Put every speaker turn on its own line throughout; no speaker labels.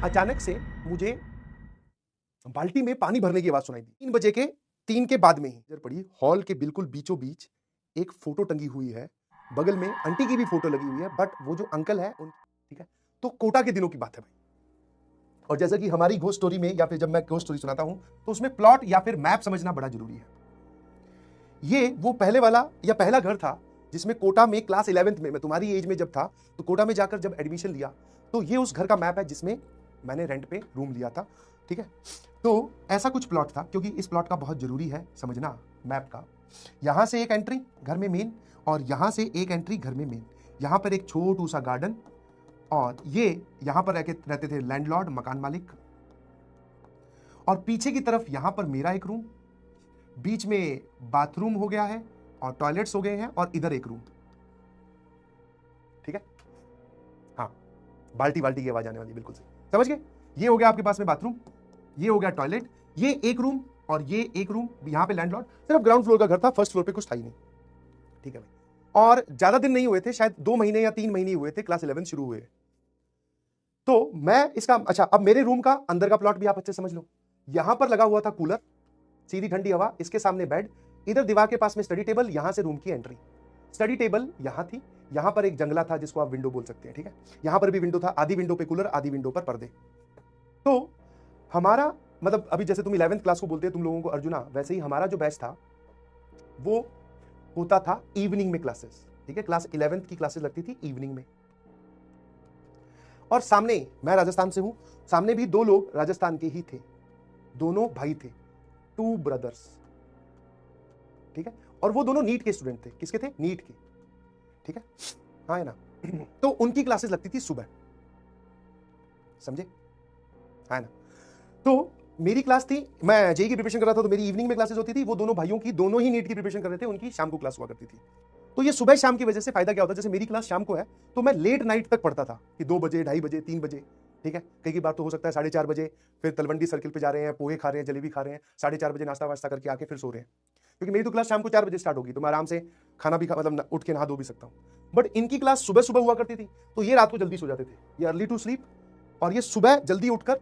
अचानक से मुझे बाल्टी में पानी भरने की आवाज सुनाई दी। 3 बजे के 3 के बाद में ही नजर पड़ी, हॉल के बिल्कुल बीचों बीच एक फोटो टंगी हुई है, बगल में आंटी की भी फोटो लगी हुई है, बट वो जो अंकल है ठीक है, तो कोटा के दिनों की बात है भाई। और जैसा कि हमारी घोस्ट स्टोरी में या फिर जब मैं घोस्ट स्टोरी सुनाता हूं तो उसमें प्लॉट या फिर मैप समझना बड़ा जरूरी है। ये वो पहले वाला या पहला घर था जिसमें कोटा में क्लास 11th में, मैं तुम्हारी एज में जब था तो कोटा में जाकर जब एडमिशन लिया तो ये उस घर का मैप है जिसमें मैंने रेंट पे रूम लिया था। ठीक है, तो ऐसा कुछ प्लॉट था, क्योंकि इस प्लॉट का बहुत जरूरी है समझना मैप का। यहां से एक एंट्री घर में मेन, और यहां से एक एंट्री घर में मेन, यहां पर एक छोटू सा गार्डन, और ये यहां पर रहते थे लैंडलॉर्ड, मकान मालिक, और पीछे की तरफ यहां पर मेरा एक रूम, बीच में बाथरूम हो गया है और टॉयलेट्स हो गए हैं, और इधर एक रूम। ठीक है, हाँ, बाल्टी बाल्टी की आवाज आने वाली, बिल्कुल सही समझ गए। ये हो गया आपके पास में बाथरूम, ये हो गया टॉयलेट, ये एक रूम और ये एक रूम। यहां पे लैंडलॉर्ड, सिर्फ ग्राउंड फ्लोर का घर था, फर्स्ट फ्लोर पे कुछ था ही नहीं। ठीक है भाई, और ज्यादा दिन नहीं हुए थे, शायद 2 महीने या 3 महीने हुए थे क्लास 11 शुरू हुए। तो मैं इसका, अच्छा, अब मेरे रूम का अंदर का प्लॉट भी आप अच्छे समझ लो। यहां पर लगा हुआ था कूलर, सीधी ठंडी हवा, इसके सामने बेड, इधर दीवार के पास में स्टडी टेबल, यहां से रूम की एंट्री। स्टडी टेबल यहां थी, यहां पर एक जंगला था जिसको आप विंडो बोल सकते हैं। ठीक है, यहां पर भी विंडो था, आधी विंडो पे कूलर, आधी विंडो पर पर्दे। तो हमारा मतलब, अभी जैसे तुम 11th क्लास को बोलते हैं तुम लोगों को अर्जुना, वैसे ही हमारा जो बैच था वो होता था इवनिंग में क्लासेस। ठीक है, क्लास 11th की क्लासेस लगती थी इवनिंग में। और सामने, मैं राजस्थान से हूं, सामने भी 2 लोग राजस्थान के ही थे, दोनों भाई थे, 2 ब्रदर्स। ठीक है, और वो दोनों नीट के स्टूडेंट थे। किसके थे? नीट के। ठीक है, हाँ है ना। तो उनकी क्लासेस लगती थी सुबह, समझे, है ना। तो मेरी क्लास थी, मैं जेईई की प्रिपरेशन कर रहा था, तो मेरी इवनिंग में क्लासेस होती थी। वो दोनों भाइयों की, दोनों ही नीट की प्रिपरेशन कर रहे थे, उनकी शाम को क्लास हुआ करती थी। तो ये सुबह शाम की वजह से फायदा क्या होता है, जैसे मेरी क्लास शाम को है तो मैं लेट नाइट तक पढ़ता था, कि 2 बजे, 2:30 बजे, 3 बजे। ठीक है, कई बार तो हो सकता है 4:30 बजे फिर तलवंडी सर्किल पे जा रहे हैं, पोहे खा रहे हैं, जलेबी खा रहे हैं, 4:30 बजे नाश्ता वास्ता करके आके फिर सो रहे हैं, क्योंकि मेरी तो क्लास शाम को 4 बजे स्टार्ट होगी, तो मैं आराम से खाना भी मतलब उठ के नहा धो भी सकता हूँ। बट इनकी क्लास सुबह सुबह हुआ करती थी, तो ये रात को जल्दी सो जाते थे, ये अर्ली टू स्लीप, और ये सुबह जल्दी उठकर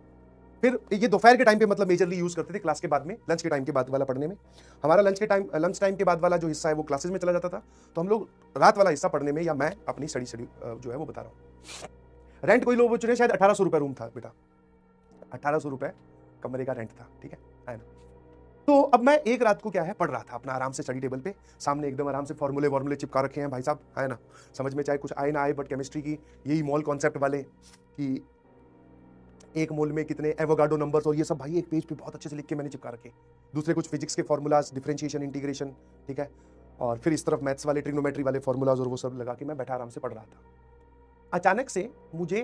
फिर ये दोपहर के टाइम पे मतलब मेजरली यूज करते थे क्लास के बाद में, लंच के टाइम के बाद वाला पढ़ने में। हमारा लंच टाइम के बाद वाला जो हिस्सा है वो क्लासेस में चला जाता था, तो हम लोग रात वाला हिस्सा पढ़ने में, या मैं अपनी स्टडी जो है वो बता रहा हूँ। रेंट कोई लोग चुने, शायद 1800 रुपए रूम था बेटा, 1800 रुपए कमरे का रेंट था। ठीक है ना। तो अब मैं एक रात को क्या है पढ़ रहा था अपना आराम से स्टडी टेबल पे, सामने एकदम आराम से फॉर्मूले चिपका रखे हैं भाई साहब, है ना, समझ में चाहे कुछ आए ना आए, बट केमिस्ट्री की यही मॉल कॉन्सेप्ट वाले कि एक मोल में कितने एवोगाड्रो नंबर्स, और ये सब भाई एक पेज पे बहुत अच्छे से लिख के मैंने चिपका रखे। दूसरे कुछ फिजिक्स के फॉर्मूलाज, डिफरेंशिएशन, इंटीग्रेशन। ठीक है, और फिर इस तरफ मैथ्स वाले, ट्रिग्नोमेट्री वाले फॉर्मूलाज, और वो सब लगा के मैं बैठा आराम से पढ़ रहा था। अचानक से मुझे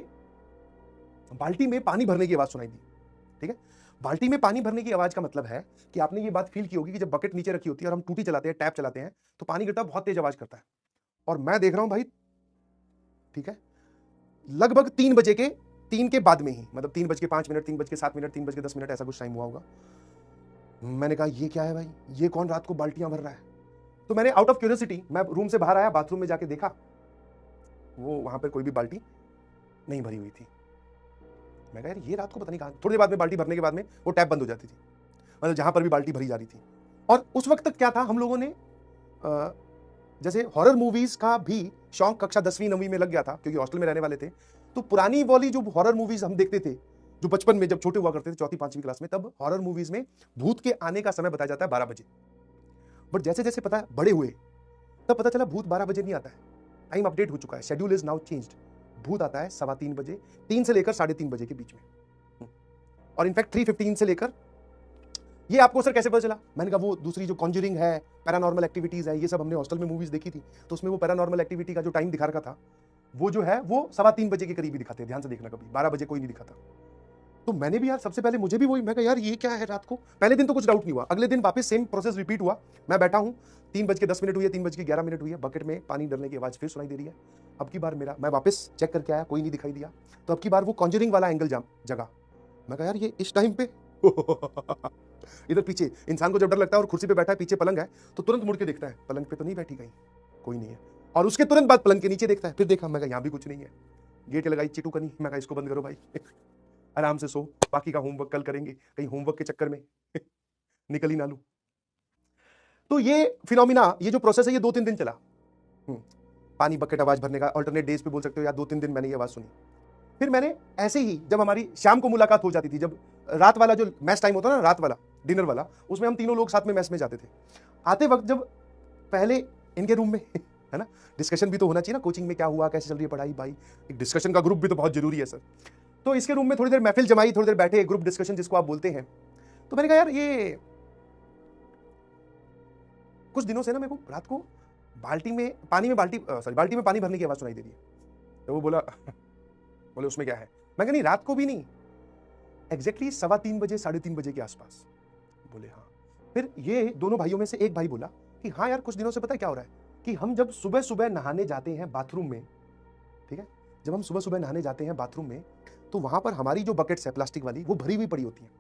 बाल्टी में पानी भरने की आवाज सुनाई दी। ठीक है, बाल्टी में पानी भरने की आवाज का मतलब है कि आपने ये बात फील की होगी कि जब बकेट नीचे रखी होती है और हम टूटी चलाते हैं, टैप चलाते हैं, तो पानी गिरता बहुत तेज आवाज करता है। और मैं देख रहा हूं भाई, ठीक है, लगभग 3 के बाद में ही, मतलब 3:05, 3:07, 3:10, ऐसा कुछ टाइम हुआ होगा। मैंने कहा ये क्या है भाई, ये कौन रात को बाल्टियां भर रहा है। तो मैंने आउट ऑफ क्यूरियोसिटी मैं रूम से बाहर आया, बाथरूम में जाके देखा, वो वहां पर कोई भी बाल्टी नहीं भरी हुई थी। मैं कहा यार ये रात को पता नहीं कहां। थोड़ी देर बाद में बाल्टी भरने के बाद में वो टैप बंद हो जाती थी, मतलब जहां पर भी बाल्टी भरी जा रही थी। और उस वक्त तक क्या था, हम लोगों ने जैसे हॉरर मूवीज का भी शौक कक्षा 10वीं 9वीं में लग गया था, क्योंकि हॉस्टल में रहने वाले थे। तो पुरानी वाली जो हॉरर मूवीज हम देखते थे, जो बचपन में जब छोटे हुआ करते थे, 4वीं 5वीं क्लास में, तब हॉरर मूवीज में भूत के आने का समय बताया जाता है 12 बजे। बट जैसे जैसे पता बड़े हुए तब पता चला भूत 12 बजे नहीं आता है, टाइम अपडेट हो चुका है, शेड्यूल इज नाउ चेंज्ड। भूत आता है 3:15 बजे, 3 से लेकर 3:30 बजे के बीच में, और इनफैक्ट 3:15 से लेकर, ये आपको सर कैसे पता चला? मैंने कहा वो दूसरी जो कॉन्जरिंग है, पैरानॉर्मल एक्टिविटीज है, ये सब हमने हॉस्टल में मूवीज देखी थी, तो उसमें वो पैरानॉर्मल एक्टिविटी का जो टाइम दिखा रखा था, वो जो है वो 3:15 बजे के करीब ही दिखाते हैं, ध्यान से देखना, कभी 12 बजे कोई नहीं दिखाता। तो मैंने भी यार सबसे पहले मुझे भी वही, मैं कहा यार ये क्या है रात को। पहले दिन तो कुछ डाउट नहीं हुआ, अगले दिन वापस सेम प्रोसेस रिपीट हुआ। मैं बैठा हूं, 3:10 हुई है, 3:11 हुई है, बकेट में पानी डालने की आवाज फिर सुनाई दे रही है। अब की बार मैं वापस चेक करके आया, कोई नहीं दिखाई दिया। तो अब की बार वो कॉन्जरिंग वाला एंगल जगा। मैं कहा यार ये इस टाइम पे इधर पीछे इंसान को जब डर लगता है और कुर्सी पे बैठा है, पीछे पलंग है, तो तुरंत मुड़ के देखता है पलंग पे तो नहीं बैठी कहीं, कोई नहीं है। और उसके तुरंत बाद पलंग के नीचे देखता है, फिर देखा, मैं कहा यहाँ भी कुछ नहीं है। गेट लगाई चिटू कनी, मैं कहा इसको बंद करो भाई। आराम से सो, बाकी का होमवर्क कल करेंगे, कहीं होमवर्क के चक्कर में निकल ही ना लूं। तो ये फिनोमिना, ये जो प्रोसेस है, ये 2-3 दिन चला। पानी बकेट आवाज भरने का, अल्टरनेट डेज पे बोल सकते हो, या 2-3 दिन मैंने ये आवाज सुनी। फिर मैंने ऐसे ही, जब हमारी शाम को मुलाकात हो जाती थी, जब रात वाला जो मैस टाइम होता ना, रात वाला डिनर वाला, उसमें हम तीनों लोग साथ में मैस में जाते थे। आते वक्त जब पहले इनके रूम में है ना, डिस्कशन भी तो होना चाहिए ना, कोचिंग में क्या हुआ, कैसे चल रही है पढ़ाई, भाई एक डिस्कशन का ग्रुप भी तो बहुत जरूरी है सर। तो इसके रूम में थोड़ी देर महफिल जमाई, थोड़ी देर बैठे, ग्रुप डिस्कशन जिसको आप बोलते हैं। तो मैंने कहा यार, ये कुछ दिनों से ना मेरे को रात को बाल्टी में पानी में बाल्टी में पानी भरने की आवाज सुनाई दे रही है। तो वो बोले उसमें क्या है? मैं कहा नहीं, रात को भी नहीं, एग्जैक्टली 3:15 बजे, 3:30 बजे के आसपास। बोले हाँ। फिर ये दोनों भाइयों में से एक भाई बोला कि हाँ यार, कुछ दिनों से पता है क्या हो रहा है, कि हम जब सुबह सुबह नहाने जाते हैं बाथरूम में, ठीक है, जब हम सुबह सुबह नहाने जाते हैं बाथरूम में, तो वहां पर हमारी जो बकेट्स है प्लास्टिक वाली, वो भरी हुई पड़ी होती है।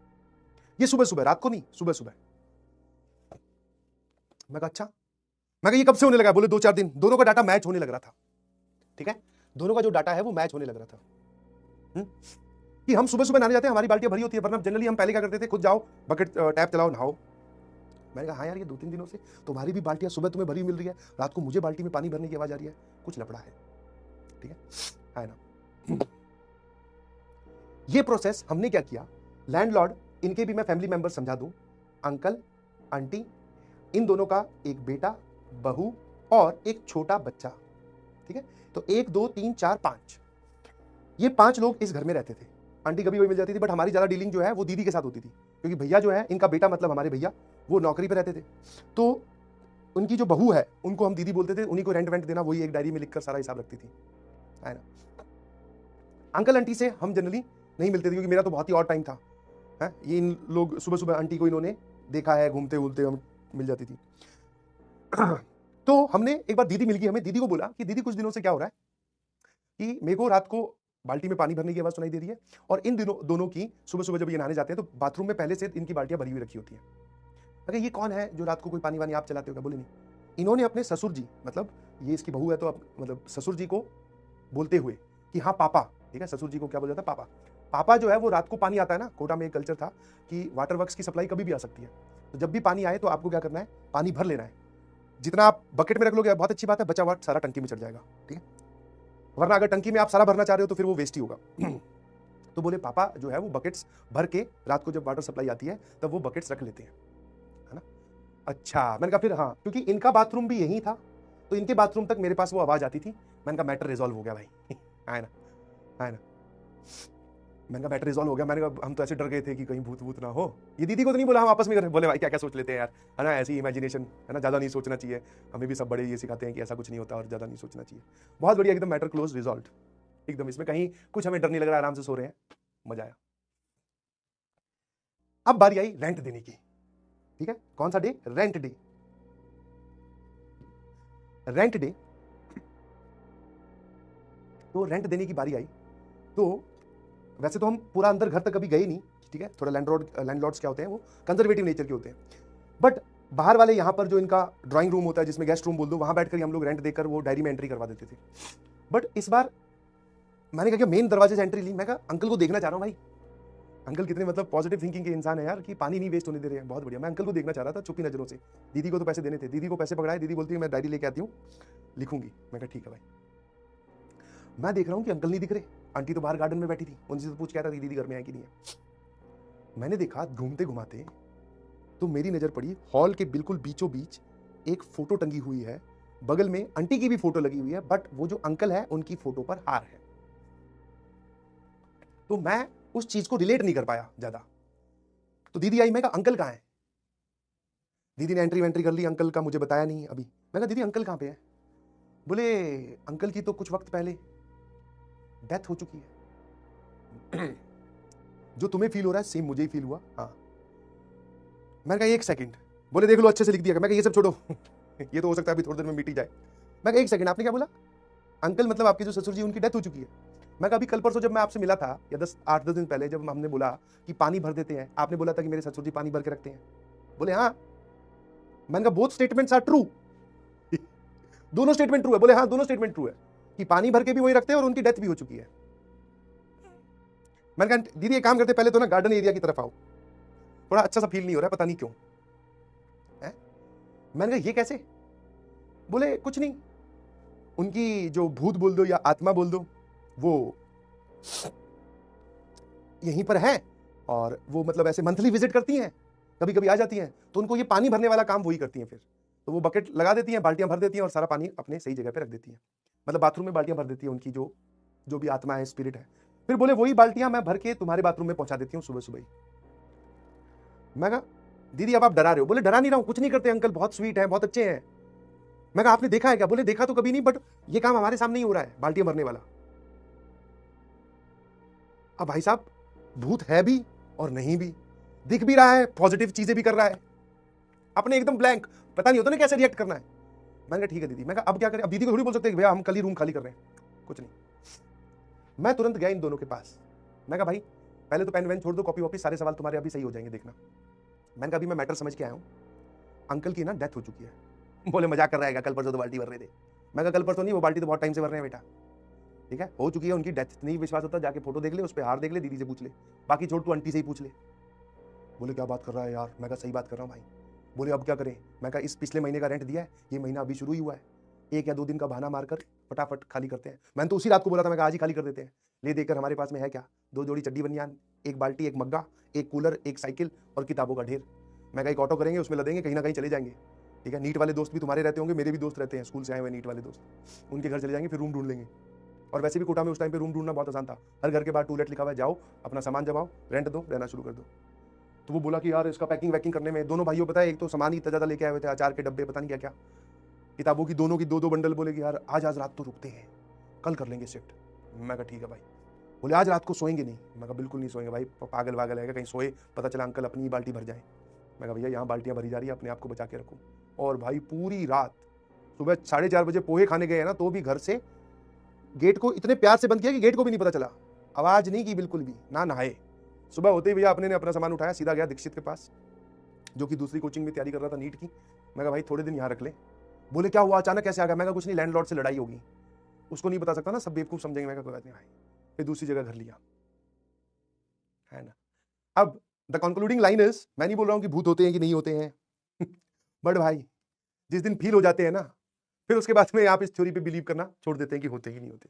ये सुबह सुबह, रात को नहीं, सुबह सुबह। मैं कहा अच्छा। मैं कहा ये कब से होने लगा? बोले 2-4 दिन। दोनों का डाटा मैच होने लग रहा था, ठीक है, दोनों का जो डाटा है वो मैच होने लग रहा था। कि हम सुबह सुबह नहाने जाते हैं, हमारी बाल्टियां भरी होती है, वरना जनरली हम पहले क्या करते थे, खुद जाओ, बकेट टैप चलाओ, नहाओ। मैंने कहा हाँ यार, ये 2-3 दिनों से तुम्हारी भी बाल्टियां सुबह तुम्हें भरी मिल रही है, रात को मुझे बाल्टी में पानी भरने की आवाज आ रही है, कुछ लफड़ा है, ठीक है ना। ये प्रोसेस हमने क्या किया, लैंडलॉर्ड, इनके भी मैं फैमिली मेंबर समझा दूं, अंकल, आंटी, इन दोनों का एक बेटा, बहू और एक छोटा बच्चा, ठीक है। तो 1 2 3 4 5, ये 5 लोग इस घर में रहते थे। आंटी कभी कभी मिल जाती थी, बट हमारी ज्यादा डीलिंग जो है वो दीदी के साथ होती थी, क्योंकि भैया जो है, इनका बेटा मतलब हमारे भैया, वो नौकरी पे रहते थे। तो उनकी जो बहू है, उनको हम दीदी बोलते थे, उन्हीं को रेंट वेंट देना, वही एक डायरी में लिखकर सारा हिसाब रखती थी, है ना। अंकल आंटी से हम जनरली नहीं मिलते थे, क्योंकि मेरा तो बहुत ही और टाइम था, है। ये इन लोग सुबह सुबह आंटी को इन्होंने देखा है घूमते घूमते, हम मिल जाती थी। तो हमने एक बार, दीदी मिल गई हमें, दीदी को बोला कि दीदी कुछ दिनों से क्या हो रहा है कि मेरे को रात को बाल्टी में पानी भरने की आवाज सुनाई दे रही है, और इन दिनों दोनों की सुबह सुबह जब ये नहाने जाते हैं तो बाथरूम में पहले से इनकी बाल्टियां भरी हुई रखी होती हैं। अगर ये कौन है जो रात को कोई पानी वानी आप चलाते हो? बोले नहीं। इन्होंने अपने ससुर जी, मतलब ये इसकी बहू है, तो मतलब ससुर जी को बोलते हुए कि हाँ पापा, ठीक है, ससुर जी को क्या बोल जाता है, पापा। पापा जो है वो रात को पानी आता है ना, कोटा में एक कल्चर था कि वाटर वर्क्स की सप्लाई कभी भी आ सकती है, तो जब भी पानी आए तो आपको क्या करना है, पानी भर लेना है। जितना आप बकेट में रख लोगे बहुत अच्छी बात है, बचा हुआ सारा टंकी में चढ़ जाएगा, ठीक है, वरना अगर टंकी में आप सारा भरना चाह रहे हो तो फिर वो वेस्ट ही होगा। तो बोले पापा जो है वो बकेट्स भर के रात को जब वाटर सप्लाई आती है तब वो बकेट्स रख लेते हैं, है ना। अच्छा, मैंने कहा फिर हाँ, क्योंकि इनका बाथरूम भी यही था, तो इनके बाथरूम तक मेरे पास वो आवाज आती थी। मैंने कहा मैटर रिजॉल्व हो गया भाई, है ना, है ना। मैंने कहा मैटर रिजॉल्व हो गया। मैंने कहा हम तो ऐसे डर गए थे कि कहीं भूत भूत ना हो। ये दीदी को तो नहीं बोला, हम आपस में बोले भाई क्या क्या सोच लेते हैं यार, है ना, ऐसी इमेजिनेशन, है ना, ज्यादा नहीं सोचना चाहिए। हमें भी सब बड़े ये सिखाते हैं कि ऐसा कुछ नहीं होता और ज्यादा नहीं सोचना चाहिए। बहुत बढ़िया, एकदम मैटर क्लोज, रिजॉल्व एकदम, इसमें कहीं कुछ हमें डर नहीं लग रहा, आराम से सो रहे हैं, मजा आया। अब बारी आई रेंट देने की, ठीक है। कौन सा day? Rent day. Rent day, तो रेंट देने की बारी आई। तो वैसे तो हम पूरा अंदर घर तक कभी गए नहीं, ठीक है, थोड़ा लैंडलॉर्ड्स क्या होते हैं वो कंजर्वेटिव नेचर के होते हैं, बट बाहर वाले यहाँ पर जो इनका ड्राइंग रूम होता है, जिसमें गेस्ट रूम बोल दो, वहां बैठकर हम लोग रेंट देकर वो डायरी में एंट्री करवा देते थे। बट इस बार मैंने कहा कि मेन दरवाजे से एंट्री ली। मैं कहा अंकल को देखना चाह रहा हूँ भाई, अंकल कितने मतलब पॉजिटिव थिंकिंग के इंसान है यार, कि पानी नहीं वेस्ट होने दे रहे हैं, बहुत बढ़िया। मैं अंकल को देखना चाह रहा था छुपी नजरों से। दीदी को तो पैसे देने थे, दीदी को पैसे पकड़ाए, दीदी बोलती है मैं डायरी लेके आती हूँ, लिखूंगी। मैं कहा ठीक है भाई। मैं देख रहा हूँ कि अंकल नहीं दिख रहे, आंटी तो बाहर गार्डन में बैठी थी, उनसे तो पूछ क्या था कि दीदी घर में है कि नहीं है। मैंने देखा घूमते घुमाते तो मेरी नजर पड़ी हॉल के बिल्कुल बीचों बीच एक फोटो टंगी हुई है, बगल में आंटी की भी फोटो लगी हुई है, बट वो जो अंकल है उनकी फोटो पर हार है। तो मैं उस चीज को रिलेट नहीं कर पाया ज्यादा। तो दीदी आई, मैं कहा अंकल कहाँ है? दीदी ने एंट्री कर ली, अंकल का मुझे बताया नहीं अभी। मैं कहा दीदी अंकल कहाँ पे है? बोले अंकल की तो कुछ वक्त पहले डेथ हो चुकी है। जो तुम्हें फील हो रहा है सेम मुझे ही फील हुआ। हाँ। मैंने कहा एक सेकंड। बोले देख लो अच्छे से लिख दिया। मैं कहा ये सब छोड़ो, ये तो हो सकता है अभी थोड़ी देर में मिट ही जाए। मैं कहा एक सेकंड, आपने क्या बोला? अंकल मतलब आपके जो ससुर जी उनकी डेथ हो चुकी है। मैं कहा अभी कल परसों जब मैं आपसे मिला था, या 8-10 दिन पहले जब हमने बोला कि पानी भर देते हैं, आपने बोला था कि मेरे ससुर जी पानी भर के रखते हैं। बोले हाँ। मैंने कहा बोथ स्टेटमेंट्स आर ट्रू। दोनों स्टेटमेंट ट्रू है। बोले हाँ दोनों स्टेटमेंट ट्रू है, कि पानी भर के भी वही रखते हैं और उनकी डेथ भी हो चुकी है। मैंने कहा दीदी एक काम करते, पहले तो ना गार्डन एरिया की तरफ आओ, थोड़ा अच्छा सा फील नहीं हो रहा है, पता नहीं क्यों है? मैंने कहा ये कैसे? बोले कुछ नहीं, उनकी जो भूत बोल दो या आत्मा बोल दो, वो यहीं पर है और वो मतलब ऐसे मंथली विजिट करती हैं, कभी कभी आ जाती हैं, तो उनको ये पानी भरने वाला काम वही करती हैं। फिर तो वो बकेट लगा देती हैं, बाल्टियां भर देती हैं और सारा पानी अपने सही जगह पे रख देती हैं, मतलब बाथरूम में बाल्टियां भर देती हैं उनकी जो भी आत्मा है, स्पिरिट है। फिर बोले वही बाल्टियां मैं भर के तुम्हारे बाथरूम में पहुंचा देती हूँ सुबह सुबह ही। मैं कहा दीदी अब आप डरा रहे हो। बोले डरा नहीं रहा हूं, कुछ नहीं करते अंकल, बहुत स्वीट है, बहुत अच्छे हैं। मैं कहा आपने देखा है क्या? बोले देखा तो कभी नहीं, बट ये काम हमारे सामने ही हो रहा है, बाल्टियां भरने वाला। अब भाई साहब भूत है भी और नहीं भी, दिख भी रहा है, पॉजिटिव चीजें भी कर रहा है, अपने एकदम ब्लैंक, पता नहीं होता ना कैसे रिएक्ट करना है। मैंने कहा ठीक है दीदी। मैं कहा अब क्या करें? अब दीदी को थोड़ी बोल सकते हैं भैया हम कल ही रूम खाली कर रहे हैं, कुछ नहीं। मैं तुरंत गया इन दोनों के पास, मैं कहा भाई पहले तो पेन वैन छोड़ दो, कॉपी वॉपी, सारे सवाल तुम्हारे अभी सही हो जाएंगे, देखना। मैंने कहा अभी मैं मैटर समझ के आया हूँ, अंकल की ना डेथ हो चुकी है। बोले मजाक कर रहा है, कल परसों तो बाल्टी भर रहे थे। मैं कहा कल परसों नहीं, वो बाल्टी तो बहुत टाइम से भर रहे हैं बेटा, ठीक है, हो चुकी है उनकी डेथ। नहीं विश्वास होता जाके फोटो देख ले, उस पर हार देख ले, दीदी से पूछ ले, बाकी छोड़ तू आंटी से ही पूछ ले। बोले क्या बात कर रहा है यार? मैं कहा सही बात कर रहा हूँ भाई। बोले अब क्या करें? मैं कहा इस पिछले महीने का रेंट दिया है, ये महीना अभी शुरू ही हुआ है, 1 या 2 दिन का बहाना मारकर फटाफट खाली करते हैं। मैंने तो उसी रात को बोला था, मैं कहा आज ही खाली कर देते हैं। ले देकर हमारे पास में है क्या? 2 जोड़ी चड्डी बनियान, 1 बाल्टी, 1 मग्गा, 1 कूलर, 1 साइकिल और किताबों का ढेर। मैं कहा एक ऑटो करेंगे, उसमें लदेंगे, कहीं ना कहीं चले जाएंगे, ठीक है। नीट वाले दोस्त भी तुम्हारे रहते होंगे, मेरे भी दोस्त रहते हैं स्कूल से आए हुए नीट वाले दोस्त, उनके घर चले जाएंगे, फिर रूम ढूंढ लेंगे। और वैसे भी कोटा में उस टाइम पे रूम ढूंढना बहुत आसान था, हर घर के बाहर टू लेट लिखा हुआ है, जाओ अपना सामान जमाओ, रेंट दो, रहना शुरू कर दो। तो वो बोला कि यार इसका पैकिंग वैकिंग करने में, दोनों भाइयों पता है एक तो सामान ही इतना ज़्यादा लेके आए हुए थे, अचार के डब्बे, पता नहीं क्या क्या, किताबों की दोनों की 2-2 बंडल। बोले कि यार आज रात तो रुकते हैं, कल कर लेंगे शिफ्ट। मैं कहा ठीक है भाई। बोले आज रात को सोएंगे नहीं? मैं कहा बिल्कुल नहीं सोएंगे भाई, पागल वागल है, कहीं सोए पता चला अंकल अपनी ही बाल्टी भर जाए। मैं कहा भैया यहाँ बाल्टियाँ भरी जा रही है, अपने आप को बचा के रखो। और भाई पूरी रात, सुबह 4:30 बजे पोहे खाने गए ना, तो भी घर से गेट को इतने प्यार से बंद किया कि गेट को भी नहीं पता चला, आवाज नहीं की बिल्कुल भी, ना नहाए। सुबह होते ही भैया अपने ने अपना सामान उठाया, सीधा गया दीक्षित के पास, जो कि दूसरी कोचिंग में तैयारी कर रहा था नीट की। मैं कहा भाई थोड़े दिन यहाँ रख ले। बोले क्या हुआ, अचानक कैसे आ गया? मैं कहा कुछ नहीं, लैंडलॉर्ड से लड़ाई होगी, उसको नहीं बता सकता ना, सब बेवकूफ समझेंगे। मैं कहा कोई बात नहीं भाई, फिर दूसरी जगह घर लिया, है ना। अब द कंक्लूडिंग लाइन इज, मैं नहीं बोल रहा हूँ कि भूत होते हैं कि नहीं होते हैं बट भाई जिस दिन फील हो जाते हैं ना, फिर उसके बाद में आप इस थ्योरी पे बिलीव करना छोड़ देते हैं कि होते ही नहीं होते।